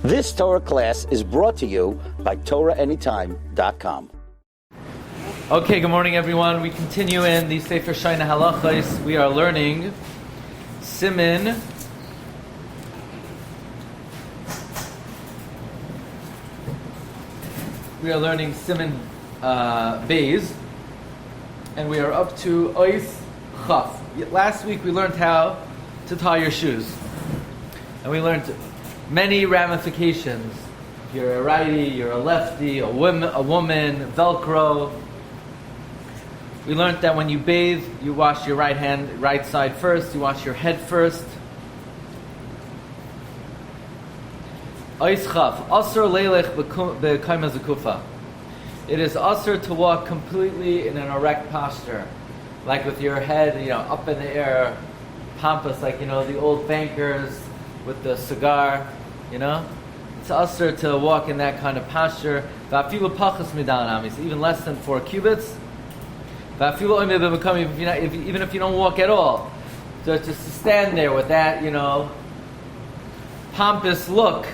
This Torah class is brought to you by TorahAnytime.com. Okay, good morning everyone. We continue in the Seif Shoneh Halachos. We are learning Siman. We are learning Siman Beis, and we are up to Ois Chaf. Last week we learned how to tie your shoes, and we learned many ramifications. If you're a righty, you're a lefty, a woman, Velcro. We learned that when you bathe, you wash your right side first, you wash your head first. Ois Chaf, Asur leilech b'kaima zekufa. It is asur to walk completely in an erect posture, like with your head, up in the air, pompous, like the old bankers with the cigar, It's asur to walk in that kind of posture. Va'afilu pachas midal amis, even less than 4 cubits. Even if you don't walk at all, just to stand there with that, pompous look,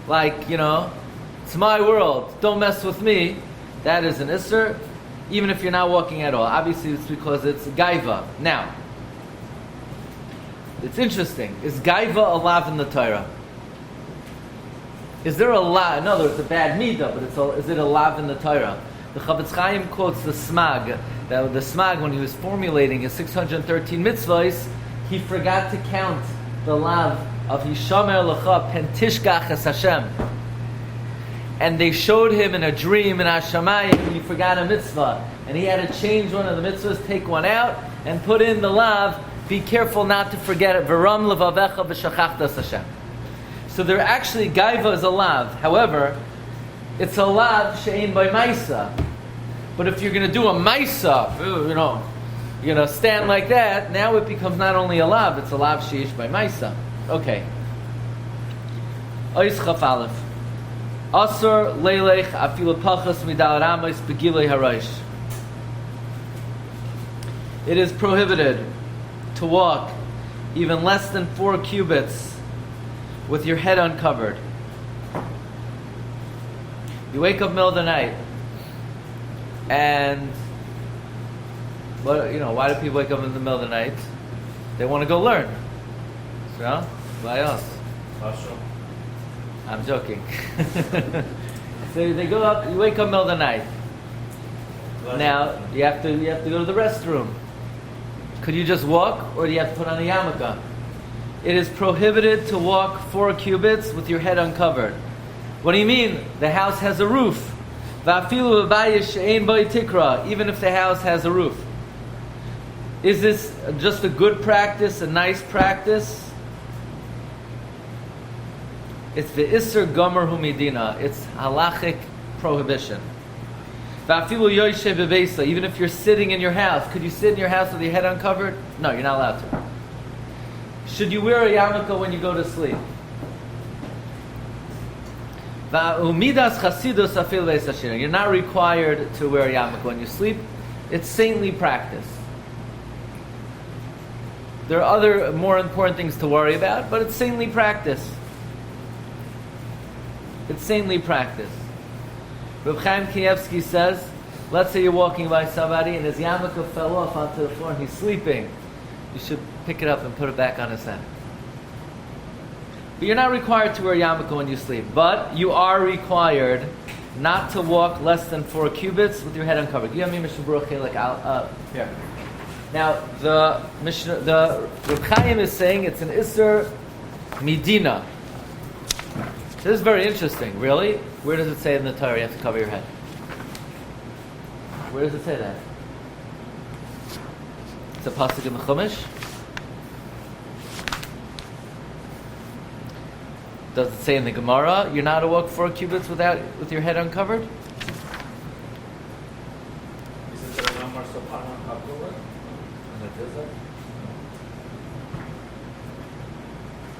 like, it's my world, don't mess with me, that is an isser, even if you're not walking at all. Obviously, it's because it's gaiva. Now, it's interesting. Is gaiva a lav in the Torah? Is there a lav? In other words, it's a bad midah, but is it a lav in the Torah? The Chavetz Chaim quotes the Smag, that the Smag, when he was formulating his 613 mitzvahs, he forgot to count the lav of Hishamer Lecha Pen Tishkach Es Hashem. And they showed him in a dream in Hashemayim, and he forgot a mitzvah. And he had to change one of the mitzvahs, take one out, and put in the lav, be careful not to forget it. V'ram levavecha v'shachachtas Hashem. So there actually, gaiva is a lav. However, it's a lav she'ein by maisa. But if you're going to do a maisa, you're going to stand like that, now it becomes not only a lav, it's a lav sheish by maisa. Okay. Ois Chaf Aleph. Asur leilech afilu pachas midal ramos begilei harosh. It is prohibited to walk even less than 4 cubits with your head uncovered. You wake up middle of the night, and why do people wake up in the middle of the night? They want to go learn. So, why else? I'm joking. So they go up. You wake up middle of the night. Now you have to go to the restroom. Could you just walk, or do you have to put on a yarmulka? It is prohibited to walk 4 cubits with your head uncovered. What do you mean? The house has a roof. Even if the house has a roof. Is this just a good practice, a nice practice? It's the Isser Gomer Humidina. It's halachic prohibition. Even if you're sitting in your house, could you sit in your house with your head uncovered? No, you're not allowed to. Should you wear a yarmulke when you go to sleep? You're not required to wear a yarmulke when you sleep. It's saintly practice. There are other more important things to worry about, but it's saintly practice. It's saintly practice. Reb Chaim Kanievsky says, let's say you're walking by somebody and his yarmulke fell off onto the floor and he's sleeping. You should pick it up and put it back on his head. But you're not required to wear yarmulke when you sleep. But you are required not to walk less than 4 cubits with your head uncovered. Here. Now, the Reb Chaim is saying it's an Isser Midina. This is very interesting. Really? Where does it say in the Torah you have to cover your head? Where does it say that? It's a pasuk in the Chumash. Does it say in the Gemara you're not to walk 4 cubits with your head uncovered?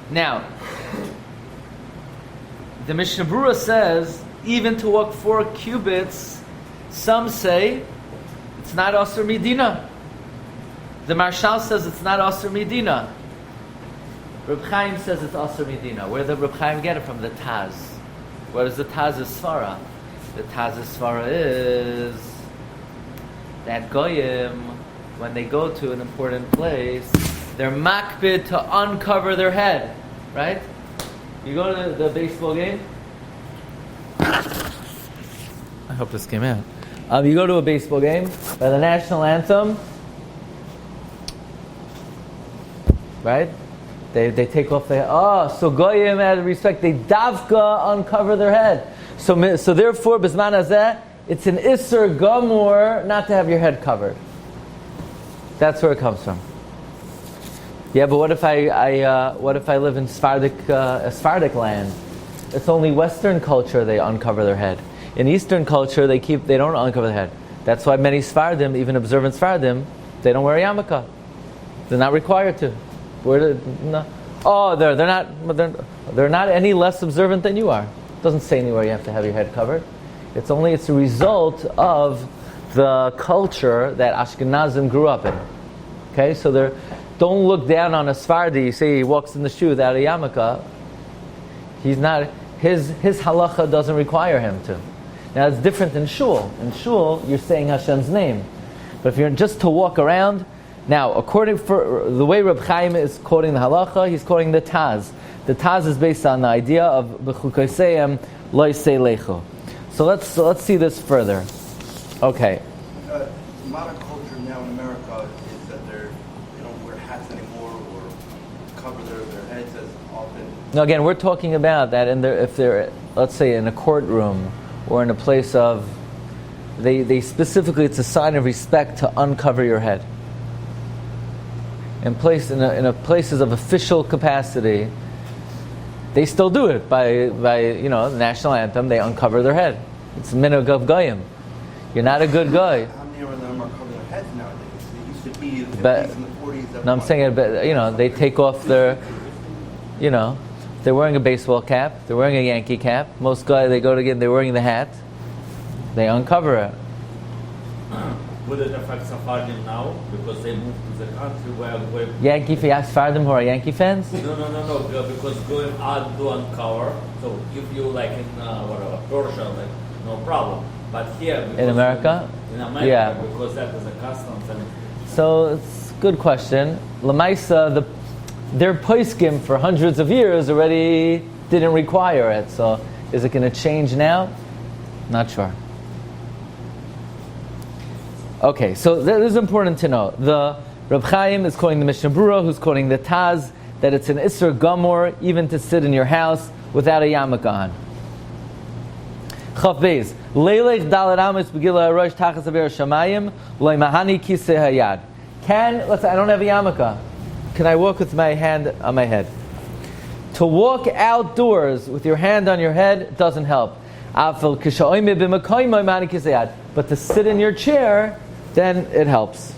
Now, the Mishnah Berurah says even to walk 4 cubits, some say it's not Asur Midina. The Marshal says it's not Asur Midina. Reb Chaim says it's Asur Midina. Where did Reb Chaim get it from? The Taz. What is the Taz's Svara? The Taz's Svara is that Goyim, when they go to an important place, they're makbid to uncover their head, right? You go to the baseball game. I hope this came out. You go to a baseball game, by the national anthem, right? They take off their so Goyim, out of respect, they davka uncover their head. So therefore, bisman hazeh, it's an isser gamur not to have your head covered. That's where it comes from. Yeah, but what if I live in Sephardic land? It's only Western culture they uncover their head. In Eastern culture, they don't uncover their head. That's why many Sephardim, even observant Sephardim, they don't wear a yarmulke. They're not required to. They're not any less observant than you are. It doesn't say anywhere you have to have your head covered. It's a result of the culture that Ashkenazim grew up in. Okay, so don't look down on a Sephardi. You say he walks in the shoe without a yarmulke. He's not. His halacha doesn't require him to. Now it's different in shul. In shul, you're saying Hashem's name, but if you're just to walk around. Now, according for the way Reb Chaim is quoting the halacha, he's quoting the Taz. The Taz is based on the idea of b'chukoseim lo yisei lechu. So let's see this further. Okay. Modern culture now in America is that they don't wear hats anymore or cover their heads as often. Now again, we're talking about that if they're, let's say, in a courtroom or in a place of, they specifically, it's a sign of respect to uncover your head. In places of official capacity, they still do it by the national anthem. They uncover their head. It's minhag of goyim. You're not a good guy. How many of them are covering their heads nowadays? They used to be in the 50s and the 40s. No, I'm saying it. They take off their, they're wearing a baseball cap. They're wearing a Yankee cap. Most guys, they go to get, they're wearing the hat. They uncover it. Would it affect Sephardim now because they moved to the country where Yankee Sephardim who are Yankee fans? No, because going out to uncover. So if you like in Persia, like no problem. But here in America, yeah, because that is a custom. So it's a good question. Lamaisa, their poskim for hundreds of years already didn't require it. So is it going to change now? Not sure. Okay, so that is important to know. The Reb Chaim is quoting the Mishnah Berurah, who's quoting the Taz, that it's an Isser Gamor even to sit in your house without a yarmulke on. Chaf Beis, Leilech Dalet Amos Begila Harosh Tachas Aver Shamayim Loi Mahani Kisei Hayad. Let's say I don't have a yarmulke. Can I walk with my hand on my head? To walk outdoors with your hand on your head doesn't help. But to sit in your chair, then it helps.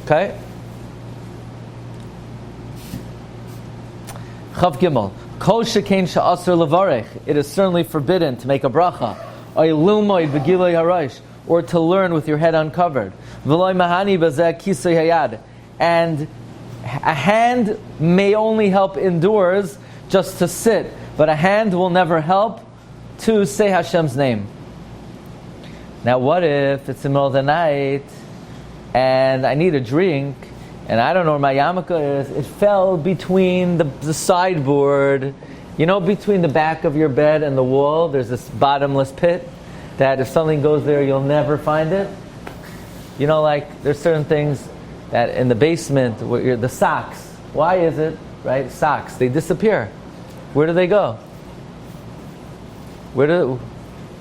Okay? Chav Gimel. Kol shekein she'asur levarech. It is certainly forbidden to make a bracha. Oy lilmoid begiloi harosh. Or to learn with your head uncovered. V'loi mahani bazeh kisei hayad. And a hand may only help indoors just to sit. But a hand will never help to say Hashem's name. Now what if it's in the middle of the night and I need a drink and I don't know where my yarmulke is? It fell between the sideboard, between the back of your bed and the wall. There's this bottomless pit that if something goes there you'll never find it. There's certain things that in the basement, where the socks. Why is it, right? Socks, they disappear. Where do they go?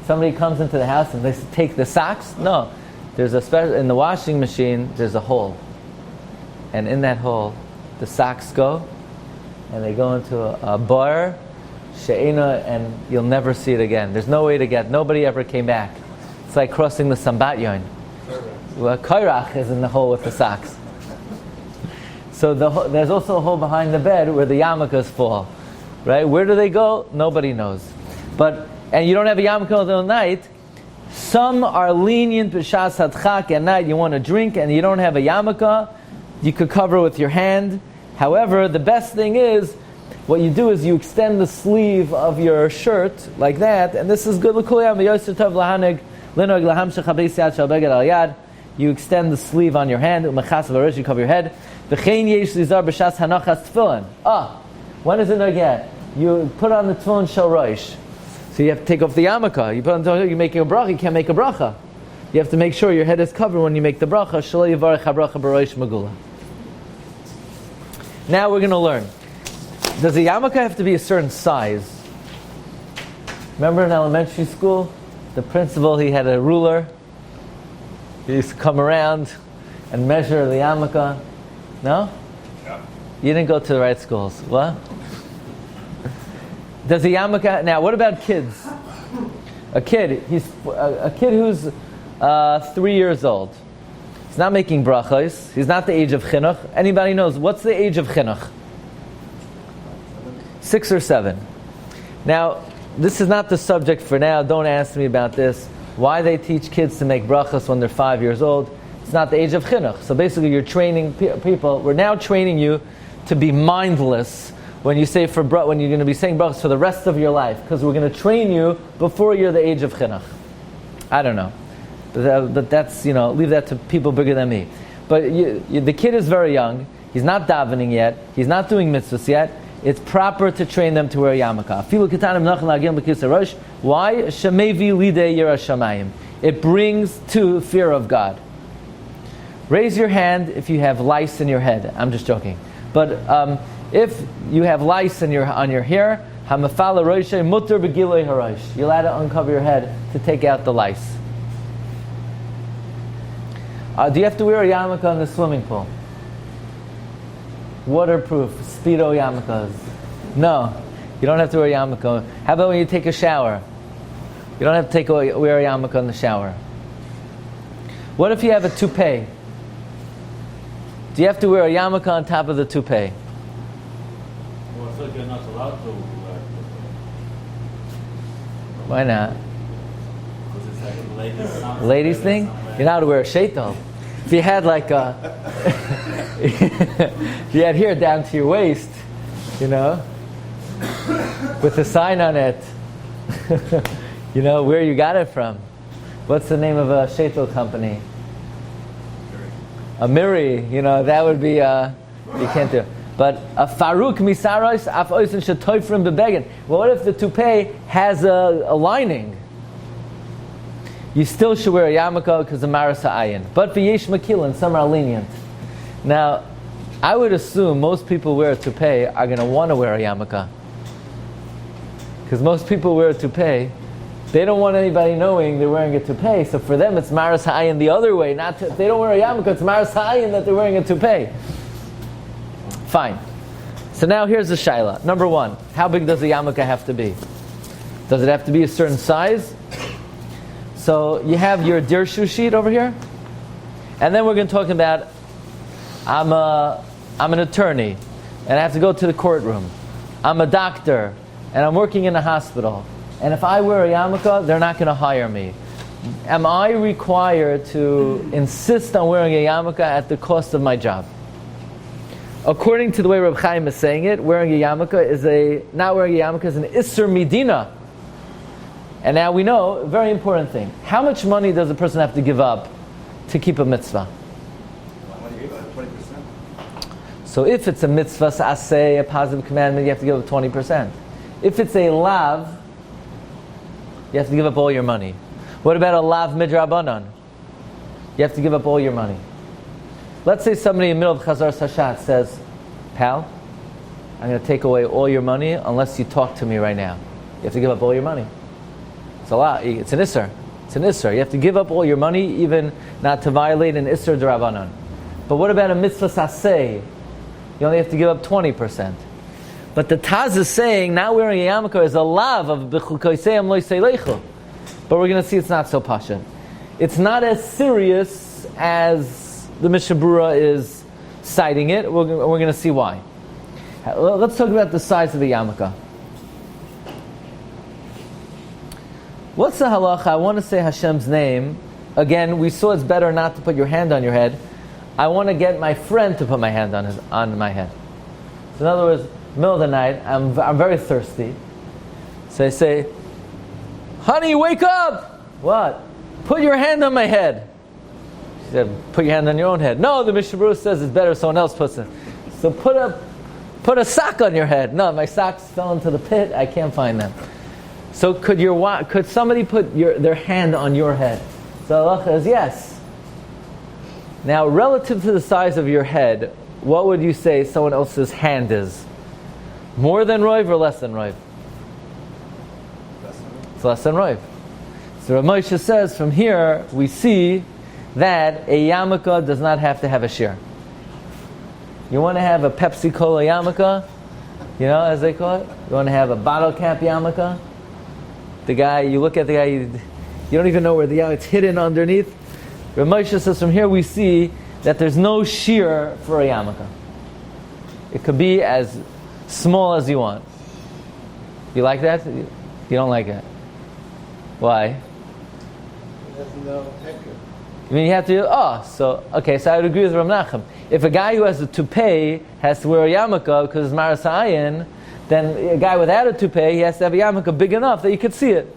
Somebody comes into the house and they take the socks? No. There's in the washing machine, there's a hole. And in that hole, the socks go, and they go into a bar, she'ena, and you'll never see it again. There's no way to nobody ever came back. It's like crossing the Sambatyon. Kairach is in the hole with the socks. So there's also a hole behind the bed where the yarmulkes fall. Right? Where do they go? Nobody knows. And you don't have a yarmulke all night. Some are lenient b'shas hadchak at night. You want a drink and you don't have a yarmulke. You could cover with your hand. However, the best thing is what you do is you extend the sleeve of your shirt like that, and this is good. You extend the sleeve on your hand, you cover your head. When is it nageh? You put on the tefillin shel rosh. So you have to take off the yarmulka. You put on the tefillin, you're making a bracha, you can't make a bracha. You have to make sure your head is covered when you make the bracha. Shelo yivarech habracha b'rosh magula. Now we're going to learn. Does the yarmulke have to be a certain size? Remember in elementary school, the principal, he had a ruler. He used to come around and measure the yarmulke. No? Yeah. You didn't go to the right schools. What? Does the yarmulke... Now, what about kids? A kid who's 3 years old. He's not making brachos. He's not the age of chinuch. Anybody knows, what's the age of chinuch? 6 or 7. Now, this is not the subject for now. Don't ask me about this. Why they teach kids to make brachos when they're 5 years old. It's not the age of chinuch. So basically you're training people. We're now training you to be mindless when you say when you're going to be saying brachos for the rest of your life. Because we're going to train you before you're the age of chinuch. I don't know. But that's, leave that to people bigger than me. But the kid is very young. He's not davening yet. He's not doing mitzvahs yet. It's proper to train them to wear yarmulke. Why? It brings to fear of God. Raise your hand if you have lice in your head. I'm just joking. But if you have lice on your hair, you're allowed to uncover your head to take out the lice. Do you have to wear a yarmulke in the swimming pool? Waterproof, Speedo yarmulkes. No, you don't have to wear a yarmulke. How about when you take a shower? You don't have to wear a yarmulke in the shower. What if you have a toupee? Do you have to wear a yarmulke on top of the toupee? Well, I thought you're not allowed to wear it. Why not? Because it's like a ladies thing? You're not allowed to wear a shaitel. If you had like a... if you had hair down to your waist, with a sign on it, where you got it from. What's the name of a shaitel company? A miri, that would be, you can't do it. But a faruk misaros af oisin shetoifrim bebegin. Well, what if the toupee has a lining? You still should wear a yarmulke because of maras ha'ayin. But for yesh makilin, some are lenient. Now, I would assume most people wear a toupee are going to want to wear a yarmulke. Because most people wear a toupee, they don't want anybody knowing they're wearing a toupee. So for them, it's maras ha'ayin the other way. If they don't wear a yarmulke, it's maras ha'ayin that they're wearing a toupee. Fine. So now here's the shaila. Number 1, how big does the yarmulke have to be? Does it have to be a certain size? So you have your dirshu sheet over here, and then we're going to talk about I'm an attorney, and I have to go to the courtroom. I'm a doctor, and I'm working in a hospital. And if I wear a yarmulke, they're not going to hire me. Am I required to insist on wearing a yarmulke at the cost of my job? According to the way Reb Chaim is saying it, not wearing a yarmulke is an Isser Medina. And now we know a very important thing. How much money does a person have to give up to keep a mitzvah? 20%. So if it's a mitzvah, sa'aseh, a positive commandment, you have to give up 20%. If it's a lav, you have to give up all your money. What about a lav midrabanan? You have to give up all your money. Let's say somebody in the middle of Chazar Sashat says, pal, I'm going to take away all your money unless you talk to me right now. You have to give up all your money. It's a lot. It's an Isser. It's an Isser. You have to give up all your money, even not to violate an Isser d'Rabbanan. But what about a mitzvah saseh? You only have to give up 20%. But the Taz is saying, not wearing a yarmulke is a lav of b'chukoseim lo yiseilechu. But we're going to see it's not so pasha. It's not as serious as the Mishnah Berurah is citing it. We're going to see why. Let's talk about the size of the yarmulke. What's the halacha? I want to say Hashem's name. Again, we saw it's better not to put your hand on your head. I want to get my friend to put my hand on my head. So in other words, middle of the night, I'm very thirsty. So I say, honey, wake up! What? Put your hand on my head. She said, put your hand on your own head. No, the Mishnah Berurah says it's better if someone else puts it. So put a sock on your head. No, my socks fell into the pit. I can't find them. So could somebody put their hand on your head? So halacha is yes. Now, relative to the size of your head, what would you say someone else's hand is? More than roiv or less than roiv? It's less than roiv. So Rav Moshe says from here we see that a yarmulka does not have to have a shiur. You want to have a Pepsi Cola yarmulka, as they call it? You want to have a bottle cap yarmulka? The guy, you look at the guy, you don't even know where it's hidden underneath. Rav Moshe says from here we see that there's no shiur for a yarmulka. It could be as small as you want. You like that? You don't like it. Why? It has no anchor. I mean, you have to. So I would agree with Rav Nachum. If a guy who has a toupee has to wear a yarmulka because it's maras ha'ayin, then a guy without a toupee, he has to have a yarmulka big enough that you could see it.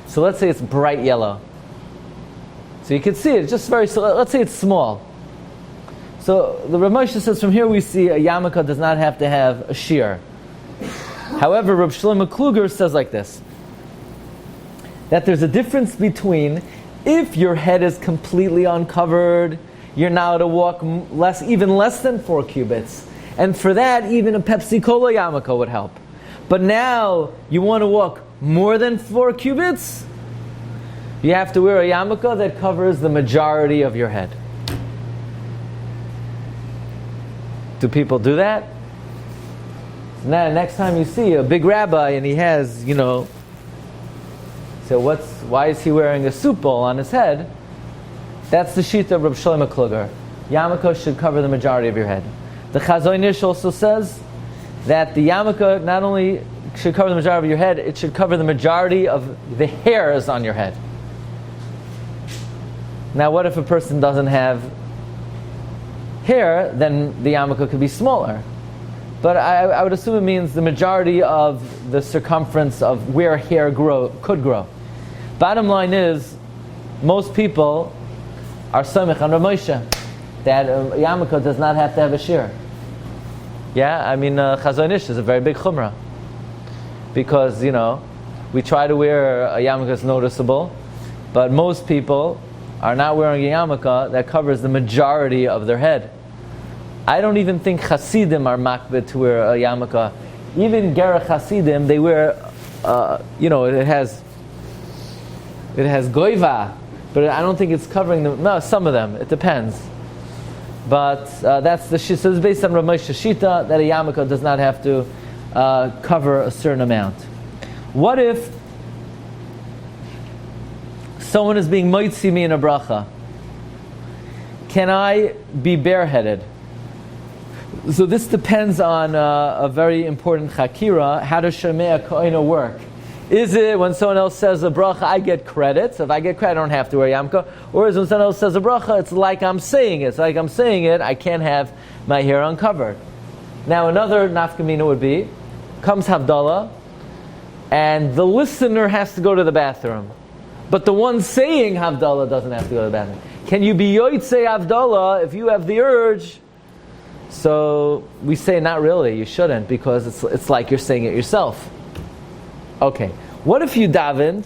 So let's say it's bright yellow. So you could see it, just very. So let's say it's small. So the Rav Moshe says from here we see a yarmulka does not have to have a shiur. However, Rav Shlomo Kluger says like this: that there's a difference between if your head is completely uncovered, you're now to walk even less than 4 cubits. And for that, even a Pepsi Cola yarmulka would help. But now, you want to walk more than 4 cubits? You have to wear a yarmulka that covers the majority of your head. Do people do that? Now, next time you see a big rabbi and he has, so why is he wearing a soup bowl on his head? That's the shita of Reb Shlomo Kluger. Yarmulka should cover the majority of your head. The Chazon Ish also says that the yarmulka not only should cover the majority of your head, it should cover the majority of the hairs on your head. Now, what if a person doesn't have hair? Then the yarmulka could be smaller. But I would assume it means the majority of the circumference of where hair could grow. Bottom line is, most people are samech on Rav Moshe that yarmulka does not have to have a shiur. Chazon Ish is a very big chumrah because we try to wear a yarmulka that's noticeable, but most people are not wearing a yarmulka that covers the majority of their head. I don't even think Hasidim are makbid to wear a yarmulka. Even Gerach Hasidim, they wear, it has goiva, but I don't think it's covering them. No, some of them. It depends. But that's the shita. So it's based on Rav Moshe shita that a yarmulka does not have to cover a certain amount. What if someone is being moitzi me in a bracha? Can I be bareheaded? So this depends on a very important chakira. How does Shomei Koina work? Is it when someone else says a bracha, I get credit? So if I get credit, I don't have to wear yarmulka. Or is it when someone else says a bracha, it's like I'm saying it. It's like I'm saying it, I can't have my hair uncovered. Now another nafkamina would be, comes Havdalah, and the listener has to go to the bathroom. But the one saying Havdalah doesn't have to go to the bathroom. Can you be yotzei Havdalah if you have the urge? So we say not really, you shouldn't, because it's like you're saying it yourself. Okay, what if you davened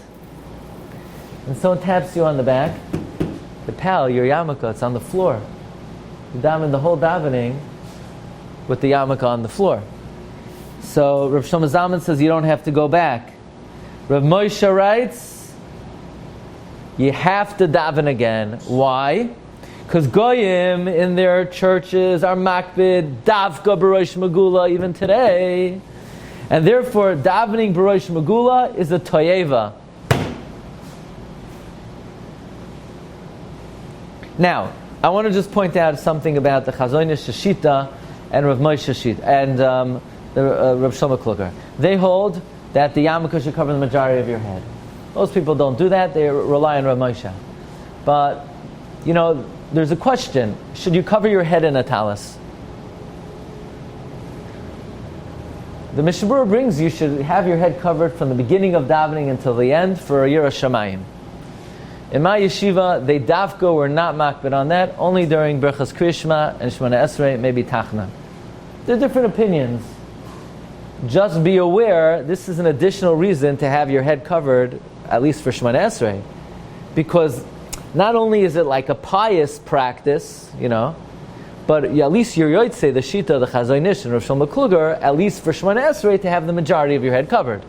and someone taps you on the back? The pal, your yarmulka, it's on the floor. You davened the whole davening with the yarmulka on the floor. So Rav Shlomo Zalman says you don't have to go back. Rav Moshe writes, you have to daven again. Why? Because goyim in their churches are makbid davka b'rosh megula even today. And therefore, davening b'rosh megula is a toyeva. Now, I want to just point out something about the Chazon Ish Shita and Rav Moshe Shita and Rav Shlomo Kluger. They hold that the yarmulka should cover the majority of your head. Most people don't do that; they rely on Rav Moshe. But there's a question: should you cover your head in a talis? The Mishnah Berurah brings you should have your head covered from the beginning of davening until the end for a Yirah Shamayim. In my yeshiva, they dafka were not makbid on that, only during Berachas Kriyashma and Shemona Esrei, maybe Tachna. There are different opinions. Just be aware, this is an additional reason to have your head covered, at least for Shemona Esrei. Because not only is it like a pious practice, but at least your Yotzei, the Shita, the Chazon Ish, and Rav Shlomo Kluger, at least for Shemona Esrei, to have the majority of your head covered.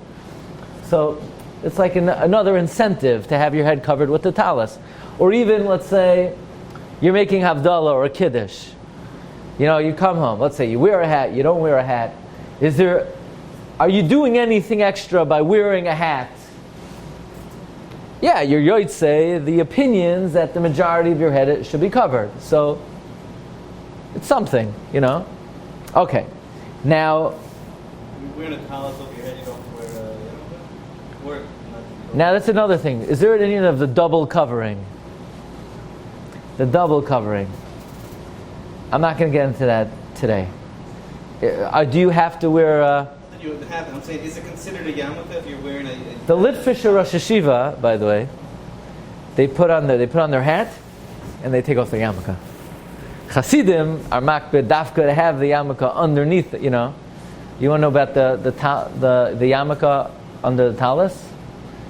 So it's like another incentive to have your head covered with the talis. Or even, let's say, you're making Havdalah or a Kiddush. You come home, let's say you wear a hat, you don't wear a hat. Are you doing anything extra by wearing a hat? Yeah, your Yotzei, the opinions that the majority of your head should be covered. So it's something, Okay, now... You're wearing a talus over your head, you don't wear Now that's another thing. Is there an Indian of the double covering? The double covering. I'm not going to get into that today. Do you have to wear I'm saying, is it considered a yarmulke if you're wearing a... The Litvisher Rosh Hashiva, by the way, they put on their hat and they take off their yarmulke. Chasidim are makbid dafka to have the yarmulke underneath. You want to know about the yarmulke under the talis?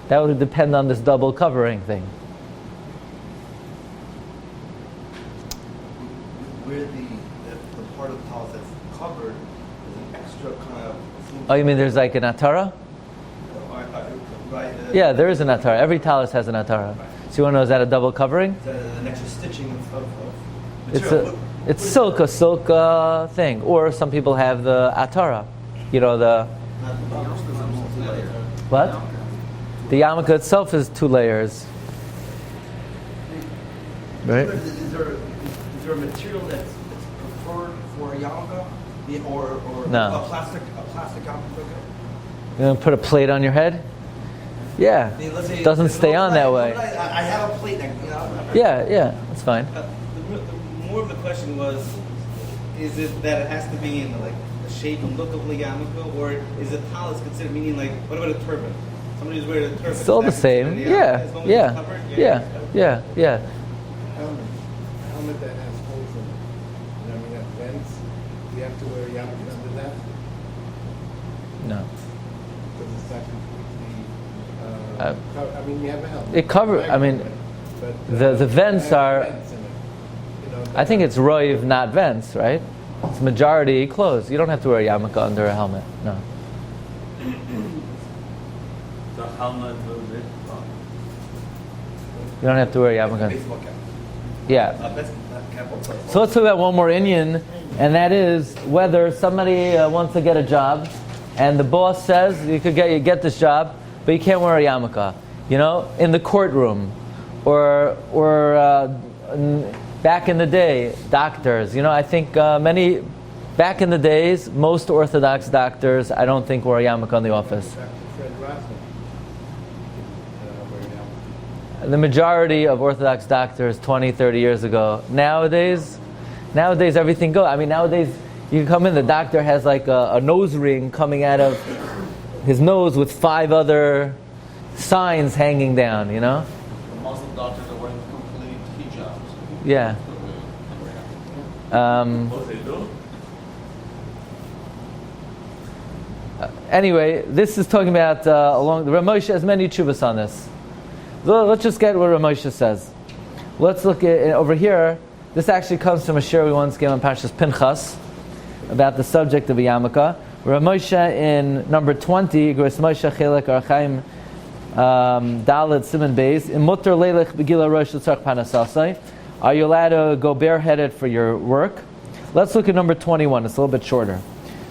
That would depend on this double covering thing. Where the part of the talus that's covered is an extra kind of... Oh, you mean there's like an atara? Right. Yeah, there is an atara. Every talis has an atara. So you want to know, is that a double covering? An extra stitching of material. It's silk thing. Or some people have the atara. What? The yarmulke itself is 2 layers. Right? Is there a material that's preferred for a yarmulke? Or No. a plastic yarmulke? You're going to put a plate on your head? Yeah. It doesn't stay on that way. I have a plate. Yeah, that's fine. More of the question was, is it that it has to be in the shape and look of the yarmulke, or is a talus considered, meaning what about a turban? Somebody who's wearing a turban. Still the same. Yeah. As long as it's covered? Yeah. Helmet that has holes in it. That vents. Do you have to wear a yarmulke under that? No. Because it's not completely. You have a helmet. It covers. But the vents are. Vents in it. I think it's roiv, not vents, right? It's majority closed. You don't have to wear a yarmulke under a helmet. No. The helmet will be... You don't have to wear a yarmulke. Baseball cap. Yeah. Cap also. So let's talk about one more Inyan, and that is whether somebody wants to get a job, and the boss says you get this job, but you can't wear a yarmulke. In the courtroom, or back in the day, doctors. I think back in the days, most Orthodox doctors, I don't think wore a yarmulke in the office. The majority of Orthodox doctors 20, 30 years ago. Nowadays everything goes. Nowadays you can come in, the doctor has like a nose ring coming out of his nose with 5 other signs hanging down, The Muslim doctors are wearing complete hijabs. Yeah. What they do? Anyway, this is talking about along the Rav Moshe has many tshuvas on this. Let's just get what Rav Moshe says. Let's look at over here. This actually comes from a shiur we once gave on Parshas Pinchas about the subject of a yarmulke. Rav Moshe in number 20, Gros Moshe Chelek Archaim Dalet Siman Beis in Mutter Leilech Begila Rosh L'Tzarch Panasasai. Are you allowed to go bareheaded for your work? Let's look at number 21. It's a little bit shorter.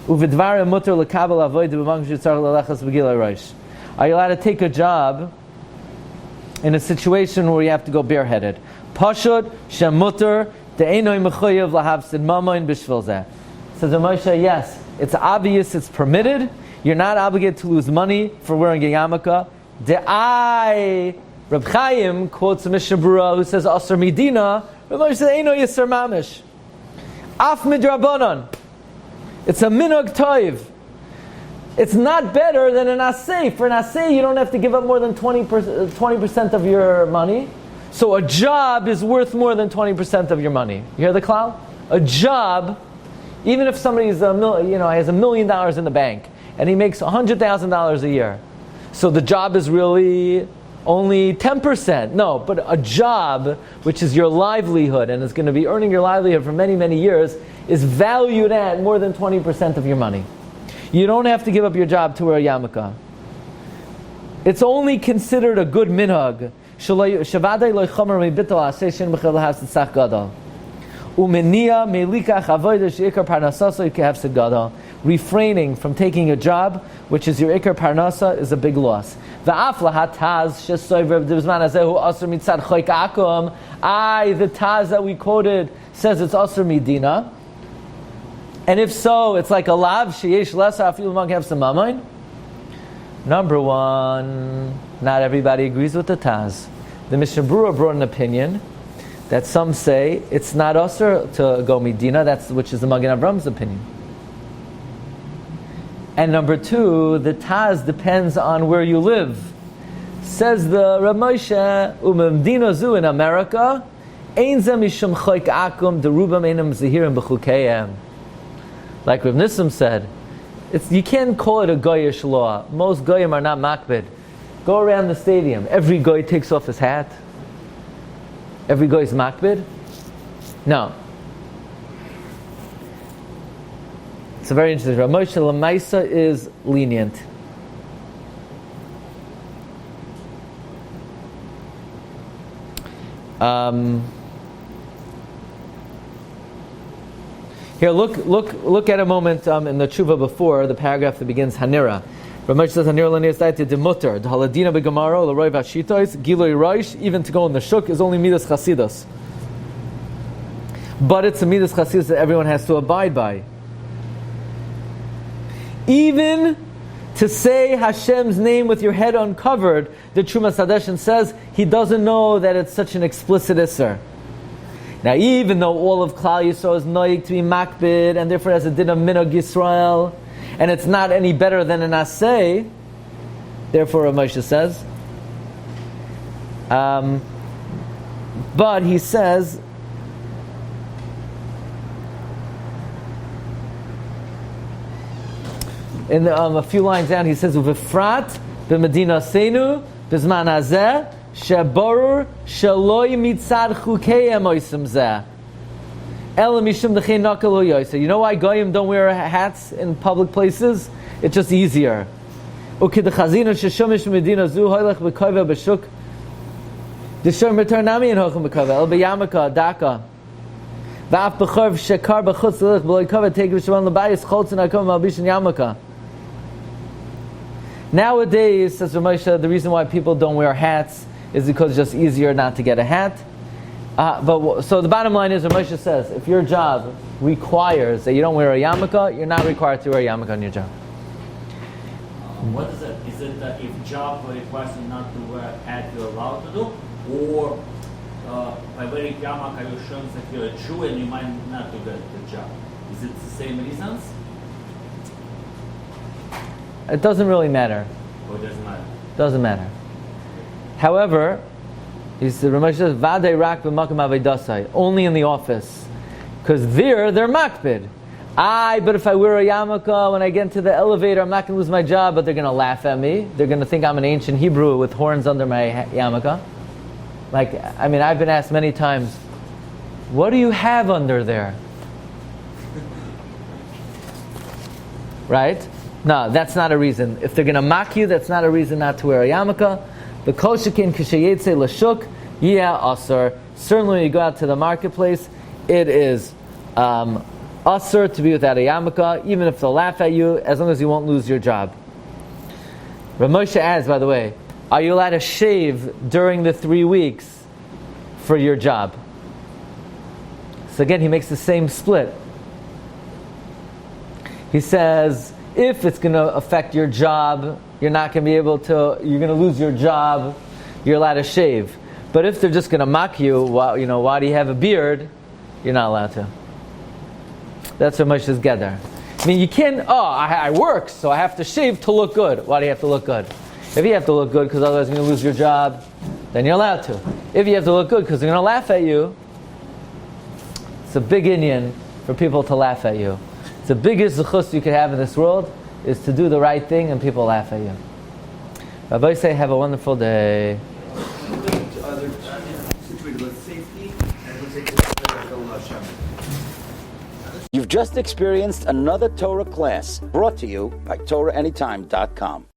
Uvidvar Mutter Lekabel Avoid B'Mang Shetzarch L'Lechas Begila Rosh. Are you allowed to take a job in a situation where you have to go bareheaded? Pashut Shem Mutter De'enoi Mechoyev Lahavsid Mamoin B'Shvil Zeh. Says Rav Moshe, yes, it's obvious, it's permitted. You're not obligated to lose money for wearing a yarmulke. Reb Chaim quotes a Mishnah Berurah who says Asar Midina. Rav Moshe says Eino Yisar Mamish. Af Midrabanan. It's a minhag toiv. It's not better than an asay. For an asay, you don't have to give up more than 20% of your money. So a job is worth more than 20% of your money. You hear the klal? A job, even if somebody's has $1 million in the bank and he makes $100,000 a year, so the job is really only 10%. No, but a job, which is your livelihood and is going to be earning your livelihood for many, many years, is valued at more than 20% of your money. You don't have to give up your job to wear a yarmulke. It's only considered a good minhag. Refraining from taking a job, which is your ikar parnasa, is a big loss. The taz that we quoted says it's asr midina. And if so, it's like a lav sheyesh lesa afilu mag have some mamain. Number one, not everybody agrees with the taz. The Mishnah Berurah brought an opinion that some say it's not asr to go midina, which is the Magen Avram's opinion. And number two, the taz depends on where you live. Says the Rav Moshe, umemdina zu in America, ein ze mishum choik akum derubam einam zehirim b'chukeihem. Like Rav Nissim said, you can't call it a goyish law. Most goyim are not makbid. Go around the stadium. Every goy takes off his hat. Every goy is makbid. No. It's a very interesting. Rav Moshe Lamaisa is lenient. Here, look at a moment in the tshuva before the paragraph that begins Hanira. Rav Moshe says Hanira l'nei staiti demuter the haladina begamaro l'roi v'ashitois giloi roish, even to go in the shuk is only midas chasidus, but it's a midas chasidus that everyone has to abide by. Even to say Hashem's name with your head uncovered, the Trumas Hadeshin says he doesn't know that it's such an explicit isser. Now, even though all of Klal Yisrael is noyig to be makbid, and therefore has a din of minhag Yisrael, and it's not any better than an asay, therefore Rav Moshe says, but he says, in a few lines down, he says, "Uvefrat b'medina seinu b'zman hazeh sheborur shaloi mitzad chukeihem oisem zeh el mishum d'chein nakal hu yoser." You know why goyim don't wear hats in public places? It's just easier. Ukidachazina sheshomish medina zu hoylech b'koveh b'shuk d'shom return nami in hochem b'koveh el b'yamaka daka v'af b'chorv shekar b'chutz l'lich b'loy koveh teik v'shavan l'bayis choltz and akom malbishin yamaka. Nowadays, says Rav Moshe, the reason why people don't wear hats is because it's just easier not to get a hat. So the bottom line is, Rav Moshe says, if your job requires that you don't wear a yarmulke, you're not required to wear a yarmulke on your job. What is it? Is it that if job requires you not to wear a hat, you're allowed to do? Or by wearing yarmulke, you're showing that you're a Jew and you might not do the job? Is it the same reasons? It doesn't really matter. Or it doesn't matter? Doesn't matter. However, he said, Ramesh says, "Vadei rak b'makam avedasai," only in the office, because they're makbid. But if I wear a yarmulke when I get into the elevator, I'm not going to lose my job. But they're going to laugh at me. They're going to think I'm an ancient Hebrew with horns under my yarmulke. I've been asked many times, "What do you have under there?" Right? No, that's not a reason. If they're going to mock you, that's not a reason not to wear a yarmulke. The kol shekin k'sheyetze l'shuk, asur. Certainly when you go out to the marketplace, it is asur to be without a yarmulke, even if they'll laugh at you, as long as you won't lose your job. Rav Moshe adds, by the way, are you allowed to shave during the 3 weeks for your job? So again, he makes the same split. He says, if it's going to affect your job, you're going to lose your job, you're allowed to shave. But if they're just going to mock you, why do you have a beard? You're not allowed to. That's what Moshe's gather. I mean, you can't, I work, so I have to shave to look good. Why do you have to look good? If you have to look good because otherwise you're going to lose your job, then you're allowed to. If you have to look good because they're going to laugh at you, it's a big Indian for people to laugh at you. It's the biggest zechus you could have in this world is to do the right thing and people laugh at you. Rabbi say, have a wonderful day. You've just experienced another Torah class brought to you by TorahAnytime.com.